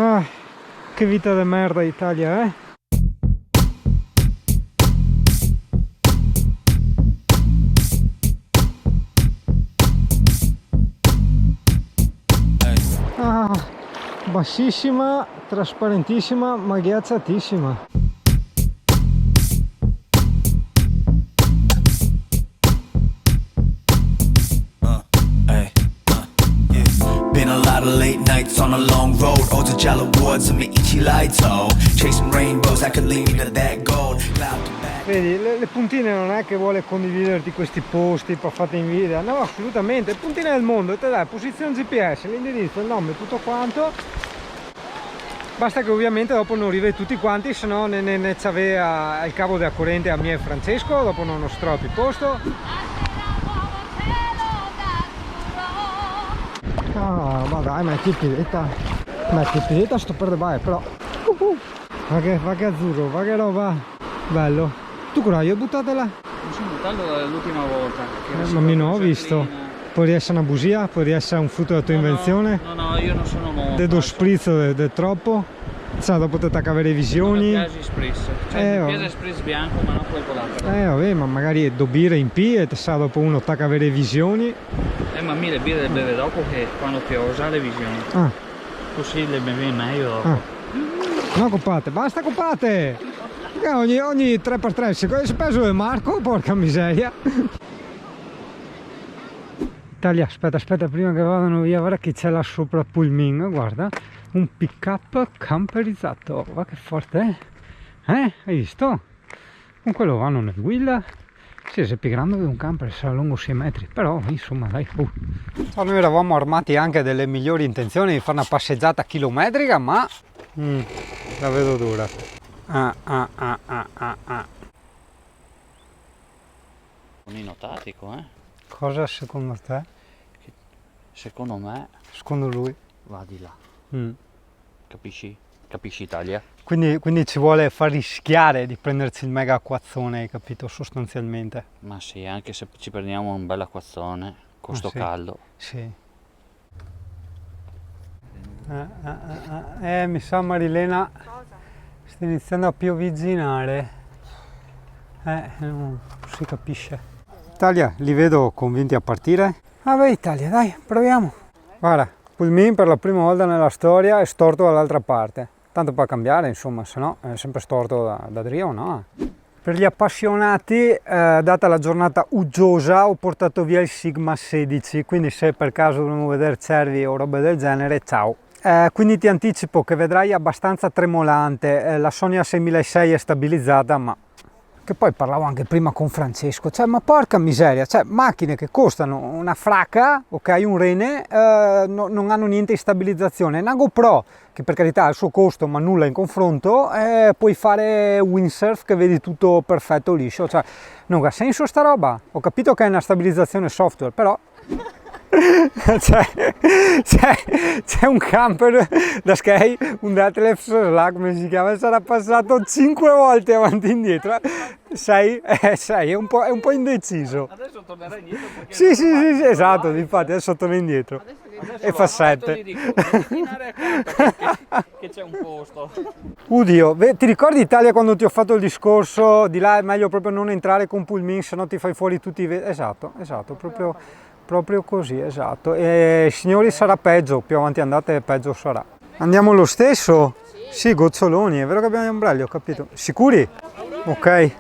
Ah, che vita di merda Italia, eh? Ah, bassissima, trasparentissima, ma ghiacciatissima. Been a lot of late nights on a long road. Old Jala Woods and me Ichi Lighto. Chasing rainbows that could lead me to that gold. Cloud to back. Vedi, le puntine non è che vuole condividerti questi posti per farti invidia, no, assolutamente, puntine del mondo, te dai posizione GPS, l'indirizzo, il nome, tutto quanto. Basta che ovviamente dopo non rivedi tutti quanti, se no ne c'aveva il cavo della corrente a me e Francesco, dopo non ho stroppi posto. Ah, ma dai, metti pileta sto per debare, però va che azzurro, va che roba, bello. Tu cosa hai buttatela? Mi sono buttato l'ultima volta. Ma mi non ho visto. Può essere una bugia, può essere un frutto della tua invenzione. No, io non sono nuovo. Dedo spritz del troppo. Cioè, dopo te avere visioni. Non mi piace spritz. Cioè, mi piace spritz bianco, ma non quel collateral. Vabbè, ma magari dobire in P e te sa dopo uno attacca avere visioni. Ma me le birre le beve dopo che quando piosa le visioni. Ah. Così le bevi meglio dopo. Ah. No, compate, basta compate! Ogni 3x3 si peso del Marco, porca miseria! Italia, aspetta, prima che vadano via, guarda che c'è là sopra Pullman, guarda, un pick up camperizzato, guarda che forte è, hai visto? Con quello vanno nel Will, sì, se è più grande di un camper, sarà lungo 6 metri, però insomma dai, Noi eravamo armati anche delle migliori intenzioni di fare una passeggiata chilometrica, ma la vedo dura. Bonino tattico, Cosa secondo te? Secondo me Secondo lui? va di là. Capisci? Capisci Italia? Quindi ci vuole far rischiare di prenderci il mega acquazzone, hai capito, sostanzialmente. Ma sì, anche se ci prendiamo un bel acquazzone con sto sì. caldo. Sì. Mi sa Marilena sta iniziando a piovigginare. Non si capisce. Italia, li vedo convinti a partire? Vabbè Italia, dai, proviamo. Guarda, Pullman per la prima volta nella storia è storto dall'altra parte. Tanto per cambiare, insomma, se no è sempre storto da Drio, no? Per gli appassionati, data la giornata uggiosa, ho portato via il Sigma 16, quindi se per caso dovremo vedere cervi o robe del genere, ciao. Quindi ti anticipo che vedrai abbastanza tremolante, la Sony A6006 è stabilizzata, ma che poi parlavo anche prima con Francesco, cioè ma porca miseria, cioè macchine che costano una fracca, ok, un rene, non hanno niente di stabilizzazione. Una GoPro, che per carità ha il suo costo ma nulla in confronto, puoi fare windsurf che vedi tutto perfetto, liscio, cioè non ha senso sta roba. Ho capito che è una stabilizzazione software, però c'è un camper da Sky, un Detlef Slack, come si chiama, sarà passato 5 volte avanti e indietro. Sei, è un po' indeciso. Adesso tornerai indietro perché Sì, esatto, infatti adesso torna indietro e fa 7. Che c'è un posto. Uddio, ti ricordi Italia quando ti ho fatto il discorso di là è meglio proprio non entrare con Pullman, se no ti fai fuori tutti i esatto, proprio così, esatto. E signori, sarà peggio, più avanti andate peggio sarà. Andiamo lo stesso? Sì, goccioloni, è vero che abbiamo gli ombrelli, ho capito. Sicuri? Ok.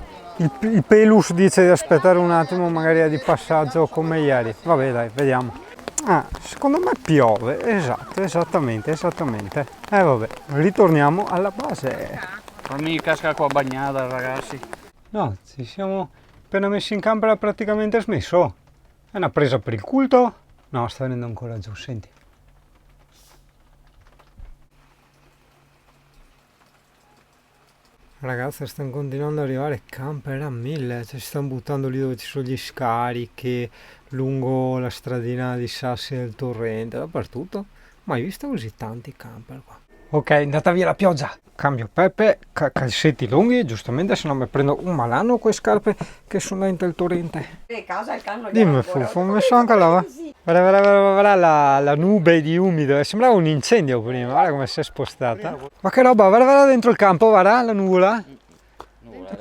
Il Pelus dice di aspettare un attimo, magari è di passaggio come ieri. Vabbè dai, vediamo. Secondo me piove, esatto, esattamente. Vabbè, ritorniamo alla base. Fammi casca qua bagnata, ragazzi. No, ci siamo appena messi in campo, era praticamente smesso. È una presa per il culto? No, sta venendo ancora giù, senti. Ragazzi, stanno continuando ad arrivare camper a 1000, cioè si stanno buttando lì dove ci sono gli scarichi, lungo la stradina di Sassi del Torrente, dappertutto. Mai visto così tanti camper qua? Ok, è andata via la pioggia. Cambio Peppe, calzetti lunghi, giustamente, se no mi prendo un malanno con le scarpe che sono dentro il torrente. Dimmi Fufu, ho messo anche là. Guarda la nube di umido, sembrava un incendio prima, guarda come si è spostata. Ma che roba, guarda dentro il campo, guarda la nuvola.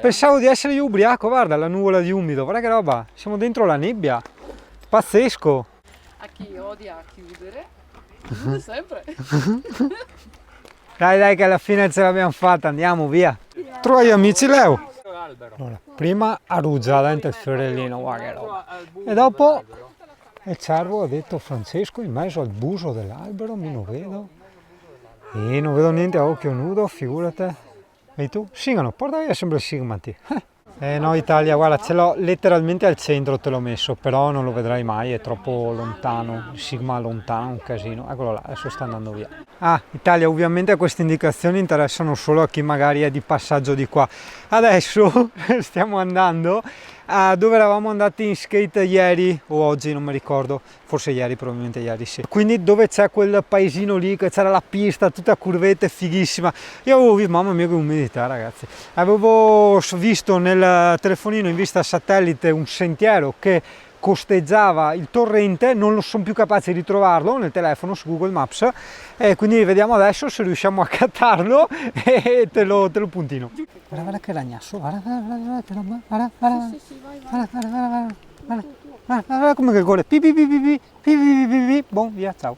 Pensavo di essere io ubriaco, guarda la nuvola di umido, guarda che roba, siamo dentro la nebbia. Pazzesco. A chi odia chiudere, chiude sempre. Dai che alla fine ce l'abbiamo fatta, andiamo via. Trova gli amici Leo. Allora, prima a rugiada in il fiorellino, guarda che roba. E dopo il cervo ha detto Francesco in mezzo al buso dell'albero, mi non vedo. E non vedo niente a occhio nudo, figurate. E tu? Sigano, porta via sempre il sigmati. No Italia, guarda, ce l'ho letteralmente al centro, te l'ho messo, però non lo vedrai mai, è troppo lontano, il sigma lontano, un casino. Eccolo là, adesso sta andando via. Ah, Italia, ovviamente queste indicazioni interessano solo a chi magari è di passaggio di qua. Adesso stiamo andando a dove eravamo andati in skate ieri o oggi, non mi ricordo, forse ieri, probabilmente ieri sì. Quindi dove c'è quel paesino lì che c'era la pista, tutta a curvette, fighissima. Io avevo visto, mamma mia che umidità ragazzi, avevo visto nel telefonino in vista satellite un sentiero che costeggiava il torrente, non lo sono più capace di ritrovarlo nel telefono su Google Maps e quindi vediamo adesso se riusciamo a cattarlo e te lo puntino. Guarda che ragnasso, guarda come che gole, boh, via, ciao.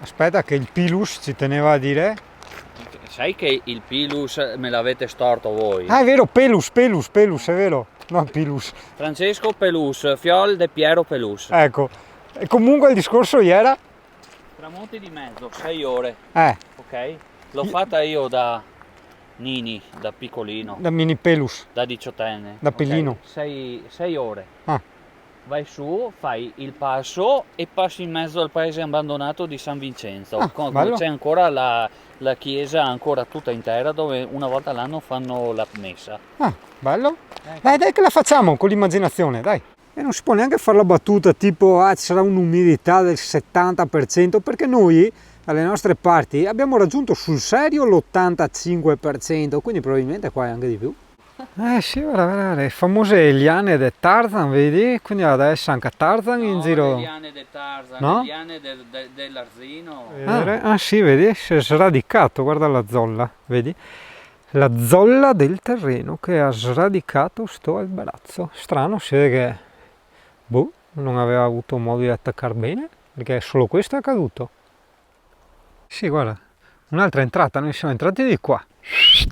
Aspetta che il Pilus ci teneva a dire. Sai che il Pilus me l'avete storto voi? Ah è vero, Pelus, è vero, no Pilus. Francesco Pelus, Fiol de Piero Pelus. Ecco, e comunque il discorso ieri. Tramonti di mezzo, 6 ore. Ok. L'ho fatta io da Nini, da piccolino. Da mini Pelus. Da 18enne. Da pellino. 6 ore. Ah. Vai su, fai il passo e passi in mezzo al paese abbandonato di San Vincenzo. C'è ancora la chiesa ancora tutta intera dove una volta all'anno fanno la messa. Ah, bello. Dai che la facciamo con l'immaginazione, dai. E non si può neanche fare la battuta tipo ci sarà un'umidità del 70% perché noi dalle nostre parti abbiamo raggiunto sul serio l'85%, quindi probabilmente qua è anche di più. Sì, guarda, le famose liane del Tarzan, vedi? Quindi adesso anche Tarzan in giro. Le liane del Tarzan, no? Le liane dell'Arzino. Ah sì, vedi? Si è sradicato, guarda la zolla, vedi? La zolla del terreno che ha sradicato sto alberazzo. Strano, si vede che non aveva avuto modo di attaccare bene, perché solo questo è accaduto. Sì, guarda, un'altra entrata, noi siamo entrati di qua.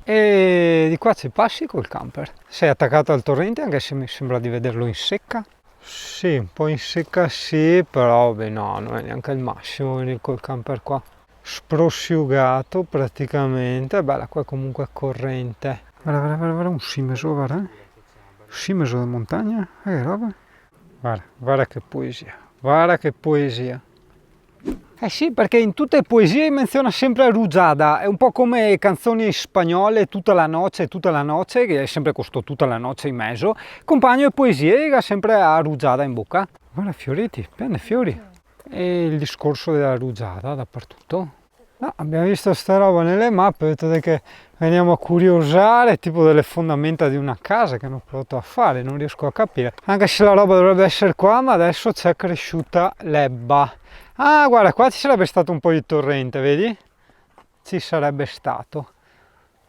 E di qua ci passi col camper. Sei attaccato al torrente anche se mi sembra di vederlo in secca. Sì, un po' in secca sì, però beh no, non è neanche il massimo venire col camper qua. Sprosciugato praticamente, bella qua comunque è corrente. Guarda, un shimeso, guarda. Un shimeso di montagna, che roba. Guarda che poesia, guarda che poesia. Eh sì, perché in tutte le poesie menziona sempre Rugiada, è un po' come canzoni spagnole tutta la noce, che è sempre questo tutta la noce in mezzo, compagno di poesie che ha sempre a Rugiada in bocca. Guarda fioriti, pieni fiori. E il discorso della rugiada dappertutto. No, abbiamo visto sta roba nelle mappe, ho detto che veniamo a curiosare, tipo delle fondamenta di una casa che hanno provato a fare, non riesco a capire. Anche se la roba dovrebbe essere qua, ma adesso c'è cresciuta l'ebba. Ah, guarda, qua ci sarebbe stato un po' di torrente, vedi? Ci sarebbe stato.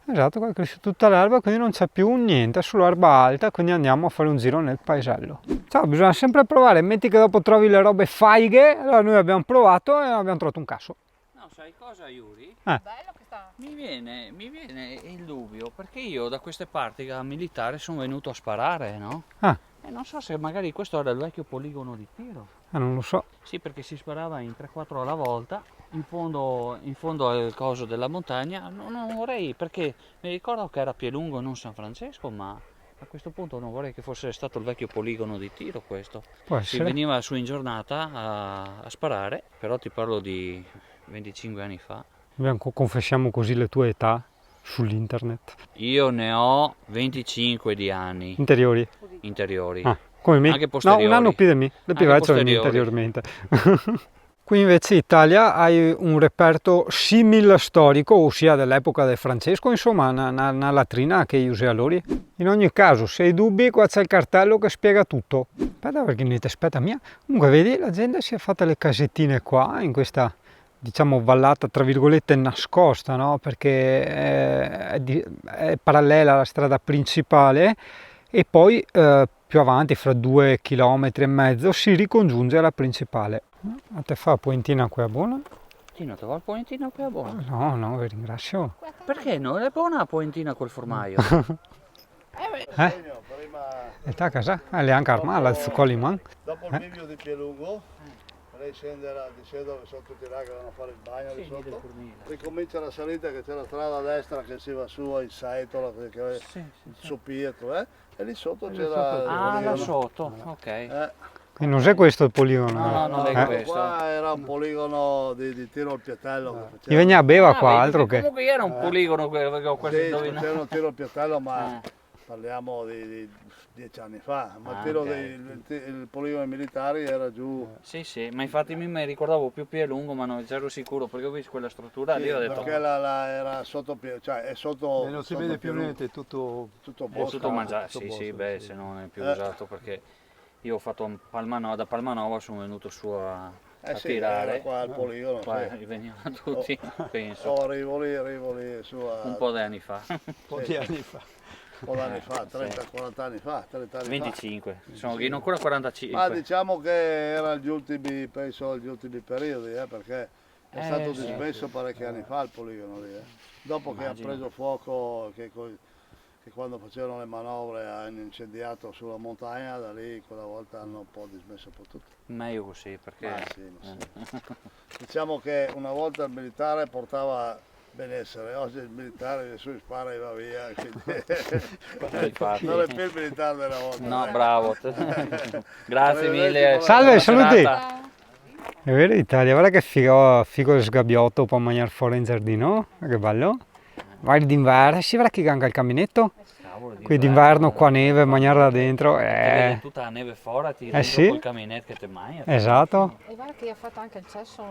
Esatto, qua è cresciuta tutta l'erba, quindi non c'è più niente, è solo erba alta, quindi andiamo a fare un giro nel paesello. Ciao, bisogna sempre provare, metti che dopo trovi le robe faighe, allora noi abbiamo provato e abbiamo trovato un caso. No, sai cosa, Yuri? Bello che sta. Mi viene il dubbio, perché io da queste parti da militare sono venuto a sparare, no? Ah. E non so se magari questo era il vecchio poligono di tiro. Non lo so. Sì, perché si sparava in 3-4 alla volta, in fondo al coso della montagna. Non vorrei, perché mi ricordo che era Pielungo e non San Francesco, ma a questo punto non vorrei che fosse stato il vecchio poligono di tiro questo. Può Si essere. veniva su in giornata a sparare, però ti parlo di 25 anni fa. Confessiamo così le tue età sull'internet. Io ne ho 25 di anni Interiori. interiori. Ah, come me? Anche posteriori. No, un anno più di me. Le Anche più vecchio posteriori. interiormente. Qui invece in Italia hai un reperto simile storico, ossia dell'epoca del Francesco, insomma una latrina che usi allora. In ogni caso, se hai dubbi, qua c'è il cartello che spiega tutto. Aspetta perché niente, aspetta mia. Comunque vedi, la gente si è fatta le casettine qua, in questa, diciamo, vallata, tra virgolette, nascosta, no? Perché è parallela alla strada principale e poi più avanti, fra 2,5 km, si ricongiunge alla principale. A te fa la poentina qui è buona? Tino, ti vuoi il poentino qui è buono? No, no, vi ringrazio. Perché non è buona la poentina col formaio? E te a casa? Le anche armata, il Zuccoliman. Dopo il bivio di Pielungo, lei scenderà di dove sono tutti là che vanno a fare il bagno di sotto. Ricomincia la salita che c'è la strada a destra che si va su a Saetola, il suo Pietro, e lì sotto c'era... Ah, là sotto, ok. Quindi non è questo il poligono? No, non è questo. Qua era un poligono di tiro al piattello. Che Gli veniva a beva qua, vedi, altro che... Comunque era un poligono che ho quasi sì, indovinato. facevano un tiro al piattello, ma parliamo di 10 anni fa. Ma il tiro il poligono militari era giù. Sì, sì, ma infatti mi ricordavo più lungo, ma non ero sicuro perché ho visto quella struttura lì, ho detto... Perché era sotto, cioè è sotto... E non si vede più niente, tutto tutto È bosco. tutto mangiato, sì, beh, se non è più usato perché io ho fatto da Palmanova, sono venuto su a Sì, tirare. era qua al poligono. Qua sì. venivano tutti, penso, Arrivo lì su a... un po' di anni fa. Un po' d'anni fa, 30-40 anni fa, 30 anni 25, sono ancora 45. Ma diciamo che erano gli ultimi, penso gli ultimi periodi, perché è stato dismesso parecchi anni fa il poligono lì. Dopo che ha preso fuoco, che quando facevano le manovre hanno incendiato sulla montagna, da lì quella volta hanno un po' dismesso un po' tutto. Meglio così perché... Sì. Diciamo che una volta il militare portava benessere, oggi il militare su spara e va via, Infatti. non è più il militare della volta. No, bravo. Grazie mille. Salve, Buona saluti. serata. È vero l'Italia, guarda che figo il sgabbiotto per mangiare fuori in giardino, che bello. Vai d'inverno, si vedrà che ganga il caminetto? Qui d'inverno qua neve, mangiare da dentro. Vedi tutta la neve fuori, ti dentro sì. col caminetto che ti mangia. Esatto. E guarda che ha fatto anche il cesso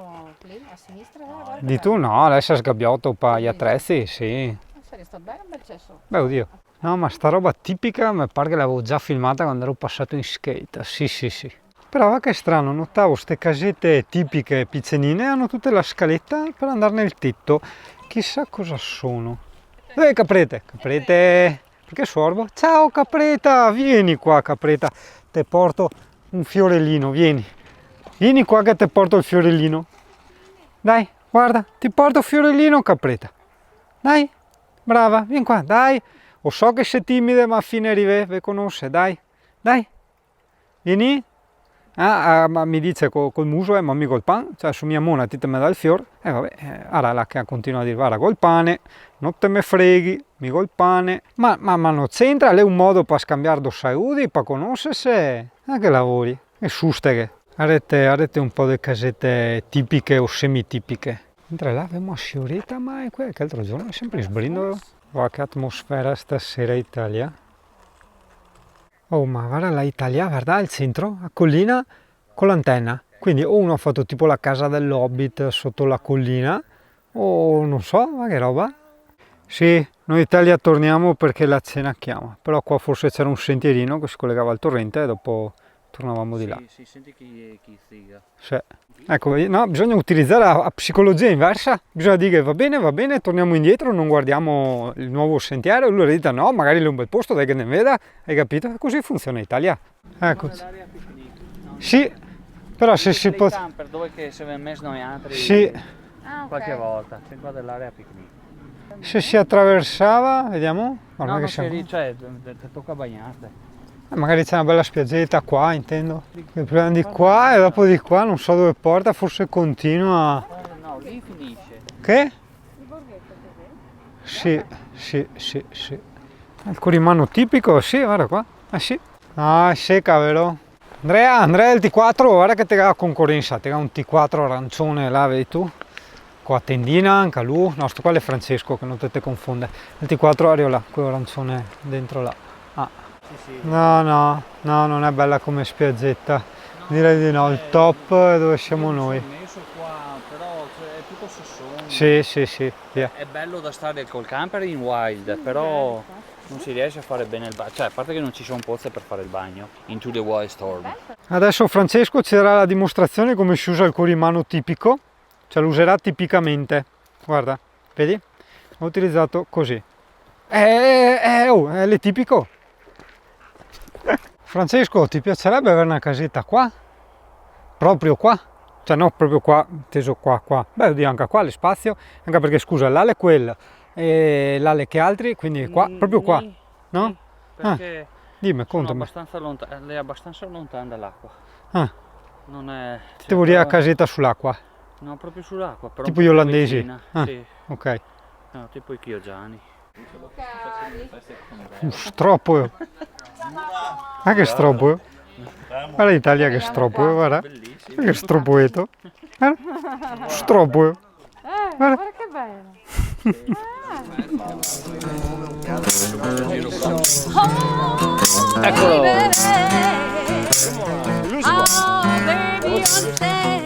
lì a sinistra. Guarda, Di tu no, adesso è sgabbiotto per gli attrezzi, sì. Sarebbe stato bello un bel cesso. Beh, oddio. No, ma sta roba tipica mi pare che l'avevo già filmata quando ero passato in skate. Sì. Però va che è strano, notavo ste casette tipiche piccenine, hanno tutte la scaletta per andare nel tetto. Chissà cosa sono. Caprete, perché sorbo? Ciao Capreta, vieni qua Capreta, te porto un fiorellino, vieni qua che te porto il fiorellino. Dai, guarda, ti porto il fiorellino Capreta. Dai, brava, vieni qua, dai. Lo so che sei timida, ma a fine ve conosce, dai, vieni. Ma mi dice col muso, mammi col pane, cioè su mia mona ti te me dà il fior, ora la che continua a dire, guarda col pane, non te me freghi, mi col pane, ma non c'entra, lei è un modo per scambiare due saudi, per conoscersi, che lavori, e susteghe, arrete un po' di casette tipiche o semitipiche. Mentre là abbiamo a Sciorita, ma è qualche altro giorno, è sempre sbrindo, guarda che atmosfera stasera Italia. Oh, ma guarda la Italia, guarda al centro, a collina con l'antenna. Quindi o uno ha fatto tipo la casa dell'Hobbit sotto la collina, o non so, ma che roba. Sì, noi in Italia torniamo perché la cena chiama, però qua forse c'era un sentierino che si collegava al torrente e dopo tornavamo di là. Sì, senti chi ziga. Sì. Ecco, no, bisogna utilizzare la psicologia inversa, bisogna dire va bene, torniamo indietro, non guardiamo il nuovo sentiero, lui dice no, magari è un bel posto, dai che ne veda, hai capito? Così funziona in Italia. Eccoci. Sì, però se si può... camper dove che si è messo noi altri Sì, qualche volta, c'è qua dell'area picnic. se si attraversava, vediamo? No, non sei, cioè, ti tocca bagnarti. Magari c'è una bella spiaggetta qua, intendo. Prima di qua e dopo di qua, non so dove porta, forse continua. No, lì finisce. Che? Sì. Il corimano tipico, sì, guarda qua. Sì. Ah, secca, vero? Andrea, il T4, guarda che te ha concorrenza, te ha un T4 arancione là, vedi tu? Qua tendina, anche a lui. No, sto qua è Francesco, che non te confonde. Il T4 arriva là, quello arancione dentro là. No, non è bella come spiaggetta. Direi di no, il top è dove siamo noi. Sì, sì, sì, via. È bello da stare col camper in wild, però non si riesce a fare bene il bagno. Cioè, a parte che non ci sono pozze per fare il bagno. Into the wild storm. Adesso Francesco ci darà la dimostrazione come si usa il cuorimano tipico, cioè lo userà tipicamente. Guarda, vedi? Ho utilizzato così. È tipico. Francesco, ti piacerebbe avere una casetta qua? Proprio qua? Cioè no, proprio qua, inteso qua. Beh, oddio, anche qua l'è spazio, anche perché scusa, l'ale è quella e l'ale che altri, quindi qua, proprio qua, no? Perché Dimmi, sono contami. abbastanza lontano, lei è abbastanza lontana dall'acqua. Ah, Non è... ti vuoi dire a casetta sull'acqua? No, proprio sull'acqua, però Tipo un gli po' più olandesi? vicina, Ah. sì. Ok. No, tipo i chioggiani. Stroppo. Ah, che stroppo. Guarda l'Italia che stroppo, guarda. Bellissimo. Che stroppoeto. Stroppo. Guarda che bello. Eccolo! Oh, baby, understand.